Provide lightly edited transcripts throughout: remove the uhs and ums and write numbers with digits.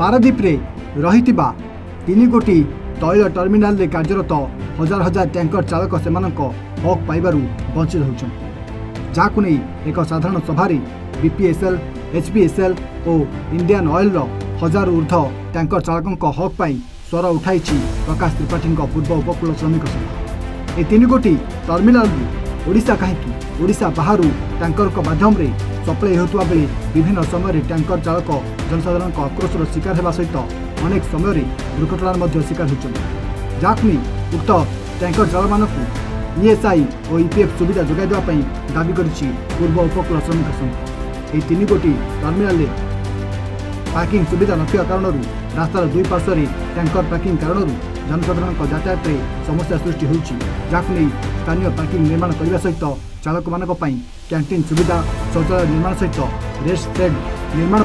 पारादीप रे रहितिबा 3 गोटी तैल टर्मिनाल रे कार्यरत हजार हजार टैंकर चालक सेमानक हक पाइबारु वंचित होउछन। जाकु नै एक साधारण सभारे बीपीएसएल, एचपीएसएल और इंडियन ऑयल रो हजार ऊर्ध टैंकर चालक हक पाई स्वर उठाई प्रकाश त्रिपाठी पूर्व उपकूल श्रमिक संघ। ए 3 गोटी टर्मिनाल ओडिशा कहीं ओडिशा बाहर टैंकर माध्यम रे सप्लाई होता बेले विभिन्न समय टैंकर चालक जनसाधारण आक्रोशर शिकार होगा सहित अनेक समय दुर्घटनार शिकार होती। जहाँकि उक्त टैंकर चालक मानक ईएसआई और ईपीएफ सुविधा जोगाई देवाई दाबी करिछि पूर्व उपकूल श्रमिक संघ। यह 3 गोटी टर्मिनाल पार्किंग सुविधा नथिबा कारण रास्तार दुई पार्श्व टैंकर पार्किंग कारण जनसाधारण यातायात में समस्या सृष्टि होउछि। जाकु नै स्थानीय पार्किंग निर्माण करने सहित चालक मानक पई कैंटीन सुविधा, शौचालय निर्माण सहित रेस्ट शेड निर्माण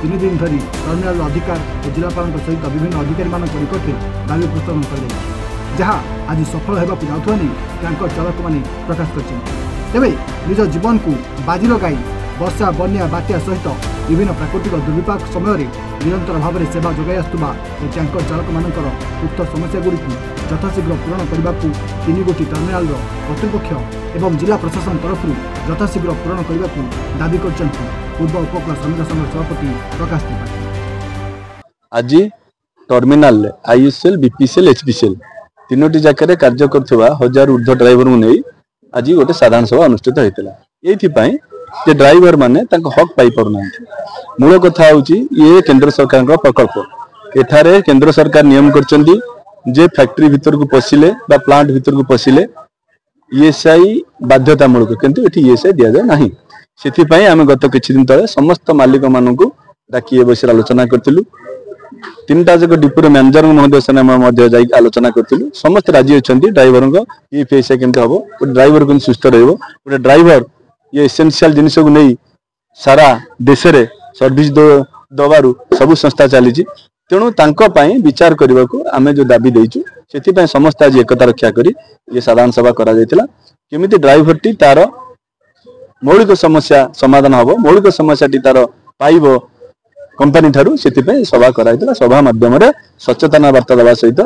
3 दिन धरी टर्मिनाल अधिकार और जिलापाल सहित विभिन्न अधिकारी निकट में दाबी प्रस्ताव कर जहाँ आज सफल होगा जाऊँ टैंकर चालक मैंने प्रकाश कर निज जीवन को बाजी लगाई वर्षा, बन्या, बात्या सहित विभिन्न प्राकृतिक दुर्विपाक समय निरंतर भाव में सेवा जोगाई आसुवा टैंकर चालक मानकर उक्त समस्यागुड़ी यथाशीघ्र पूरण करने को 3 गोटी टर्मिनाल कर्तृपक्ष एवं जिला प्रशासन तरफ यथाशीघ्र पूरण करने को दाबी कर पूर्व उपकूल श्रमिक संघ सभापति प्रकाश त्रिपाठी। आज टर्मिनाल आईएसएल, बीपीसीएल, एचपीसीएल तीनोटी जगह कार्य कर हजार ऊर्ध्व ड्राइवर नहीं आज गोटे साधारण सभा अनुष्ठित होता। ये ड्राइवर माने हक पाई पारना। मूल कथा ये केंद्र सरकार प्रकल्प एठारे केंद्र सरकार नियम करचंदी जे फैक्ट्री भीतर को पशिले बा प्लांट भीतर को पशिले ईएसआई बाध्यतामूलक किंतु एठी ईएसआई दिया जाए नहीं। सेथि पई आमे गत किछि दिन तले समस्त मालिक मानकु डाकी ए विषय आलोचना करथिलु। 3टा जक डिपोर मैनेजर महोदय से मध्य जाई आलोचना करथिलु। समस्त राजी अछंती ड्राइवर को ई पैसा केमते हबो, ड्राइवर को सुस्थ रहबो। गोटे ड्राइवर ये एसेंशियल जिनिस को नहीं सारा देश रे सर्विस दबारू सबु संस्था चली तेणु विचार करने को आम जो दाबी देचु से समस्त आज एकता रक्षा करी ये साधारण सभा करा केमी ड्राइवर टी तार मौलिक समस्या समाधान हम मौलिक समस्या टी तार पाइब कंपनी ठारू से सभा करा सभा माध्यम सचेतना वार्ता देवा सहित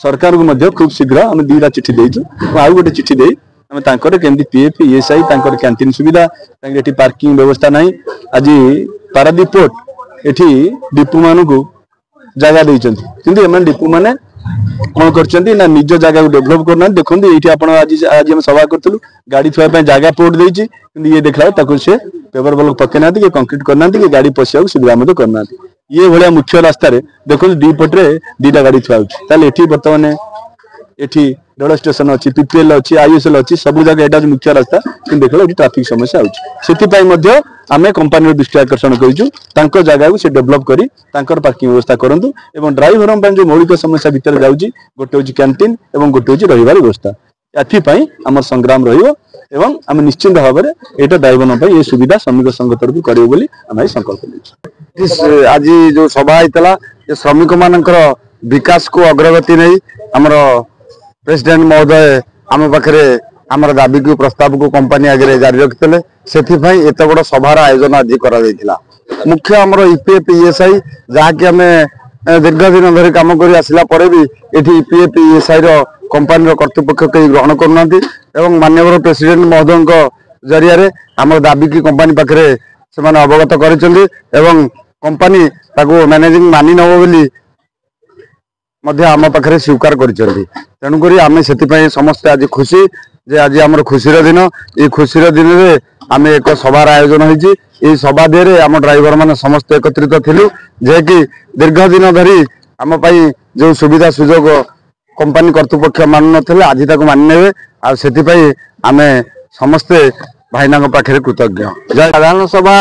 सरकार को खूब शीघ्र आम 2टा चिठी देचु आउ गोटे चिठी दे केमती पीएफ, ईएसआई कैंटीन सुविधा पार्किंग व्यवस्था नहीं। आज पारादीप पोर्ट एठी डिपो मान को जगह देइचंती किंतु एमन डिपो माने कौन करचंती ना निज जगह को डेवलप करना। देखंती एठी आपण आज हम सभा करथलु गाड़ी थुआ पे जगह पोर्ट देइची किंतु ये देखला ताको से पेपर ब्लॉक पके नांती के कंक्रीट करना कि गाड़ी पसिया सुविधा मत करना। ये भलिया मुख्य रास्ता रे देखंती डी पटरे 2टा गाड़ी थुआ होची ताले एठी वर्तमान एठी रेल स्टेशन अच्छी, पीपीएल अच्छी, आईएसएल अच्छी सब जगह एटा मुख्य रास्ता कि देख लो ट्रैफिक समस्या होती। आम कंपानी दृष्टि आकर्षण कर जगह को डेवलप करी पार्किंग व्यवस्था करूँ एवं ड्राइवर जो मौलिक समस्या भितर जाऊँगी गोटे हूँ कैंटीन और गोटे हूँ रही व्यवस्था एथपाई आम संग्राम रही आम निश्चिंत भाव में यहाँ ड्राइवर ये सुविधा श्रमिक संघ तरफ कर संकल्प आज जो सभा होता श्रमिक मान विकास को अग्रगति नहीं आमर प्रेसिडेंट महोदय आम पाखे आमर दाबी को प्रस्ताव को कंपनी आगे जारी रखिते से एत बड़ सभार आयोजन आज करा मुख्य आमर ईपीएफ, ईएसआई जहाँकि आम दीर्घ दिन धरी कम कर आसला भी ये ईपीएफ, ईएसआई कंपनी कर्तृपक्ष कई ग्रहण करना माननीय प्रेसिडेंट महोदय जरिया आम दाबी की कंपनी पाखे से अवगत कर कंपनी मैनेजिंग मानि नब बोली आम पाखे स्वीकार करुक आम से समस्ते आज खुशी जे आज आम खुशीर दिन ये खुशीर दिन में आम एक सभार आयोजन होती सभा दिए आम ड्राइवर मैंने समस्त एकत्रित थिलु जे कि दीर्घ दिन धरी आम जो सुविधा सुजोग कंपनी कर्तृपक्ष मान ना आज तक मानि ने आम समस्ते भाईना पाखे कृतज्ञ। साधारण सभा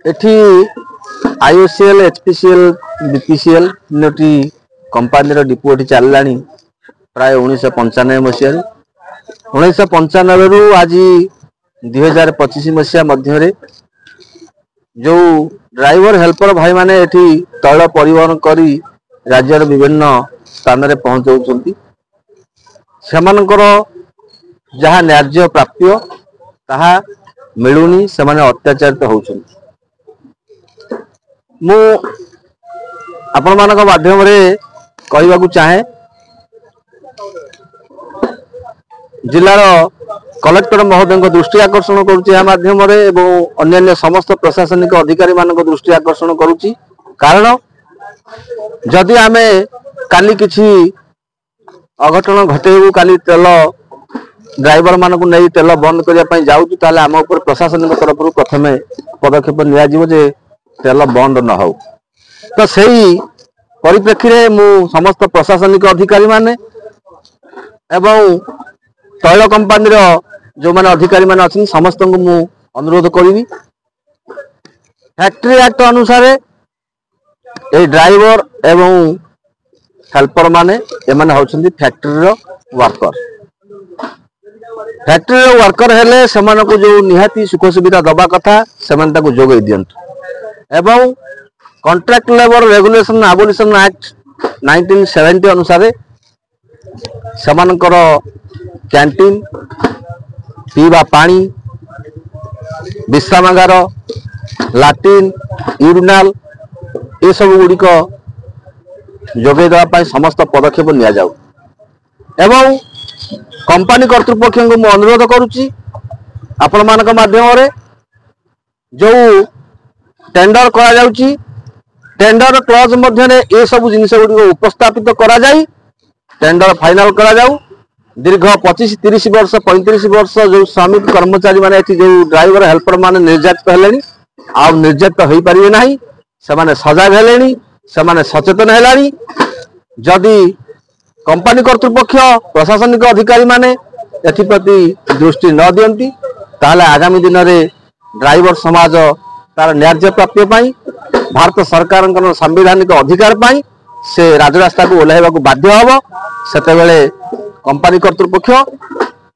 एठी आईओसीएल, एचपीसीएल, बीपीसीएल 3टी कंपानी डिपो चलला प्राय 1995 मसीह 1995 रु आज 2025 मसीहा मध्य जो ड्राइवर हेल्पर भाई माने एठी तैल परिवहन करी राज्यर विभिन्न स्थान में पहुंचाउछंती सेमानकर जहाँ न्याय्य प्राप्य ताहा मिलूनी से अत्याचारित होउछन्ति। मु आपण मानक माध्यम रे कहबाकू चाहे जिलार कलेक्टर महोदय दृष्टि आकर्षण करुच्ची माध्यम रे एवं अन्य समस्त प्रशासनिक अधिकारी मान दृष्टि आकर्षण करुच्ची। कारण जदि आमे काली किछि अघटन घटेबू काली तेल ड्राइवर मानक नहीं तेल बंद करने जाऊँ ताले आम उपर प्रशासनिक तरफ प्रथम पदक्षेप नियाजिवो जे तेल बंद न हो। तो सही परिप्रेक्षी रे मु समस्त प्रशासनिक अधिकारी माने एवं तैल कंपानी जो माने अधिकारी माने अछन समस्त को मु अनुरोध करी फैक्ट्री एक्ट अनुसार ए ड्राइवर एवं हेल्पर माने एमाने होछन्ती फैक्ट्री रो वर्कर। फैक्ट्री रो वर्कर हेले सेमान को जो निहाती सुख सुविधा दबा कथा सेमान ताको जोगै दियंतु एवं contract labour regulation abolition act 1970 अनुसार सेमानकर कैंटीन पीवा पानी विश्रामागार लैट्रिन यूरिनाल ये सब गुड़िक जोगे देवाई समस्त पदक्षेप निया जाऊ एवं कंपनी कर्तृपक्ष को मु अनुरोध करुच्ची आपण मानक माध्यम रे जो टेंडर करा जाउची टेंडर क्लॉज मध्य ये सब जिनिस गुड़ी उपस्थापित करा जाई टेंडर फाइनल करा जाऊ। दीर्घ 25-30 वर्ष 35 वर्ष जो श्रमिक कर्मचारी माने जो ड्राइवर हेल्पर माने निर्यातित हेलेनी आ निर्यातित हो पारे ना से सजग हेलेनी से सचेतन हेलानी। जदि कंपनी कर्तृपक्ष प्रशासनिक अधिकारी माने एप्रति दृष्टि न दियंती ताले आगामी दिन में ड्राइवर समाज तार न्याय प्राप्ति पाई भारत सरकार संवैधानिक अधिकार पाई से राजरास्ता को ओह्लैवा बाध्य हम सेतेबेले कंपनी कर्तृपक्ष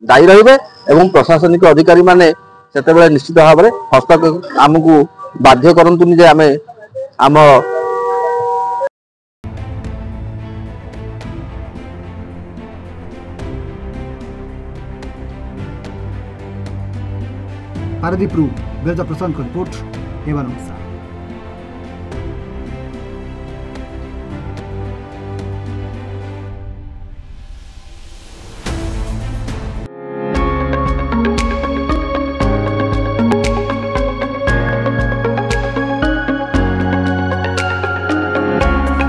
दायी रहिबे एवं प्रशासनिक अधिकारी माने सेतेबेले निश्चित भाव में हस्तक्षेप आमको बाध्य करंतुनी जे आमे आम पारादीप बेरजा प्रशांत रिपोर्ट एवं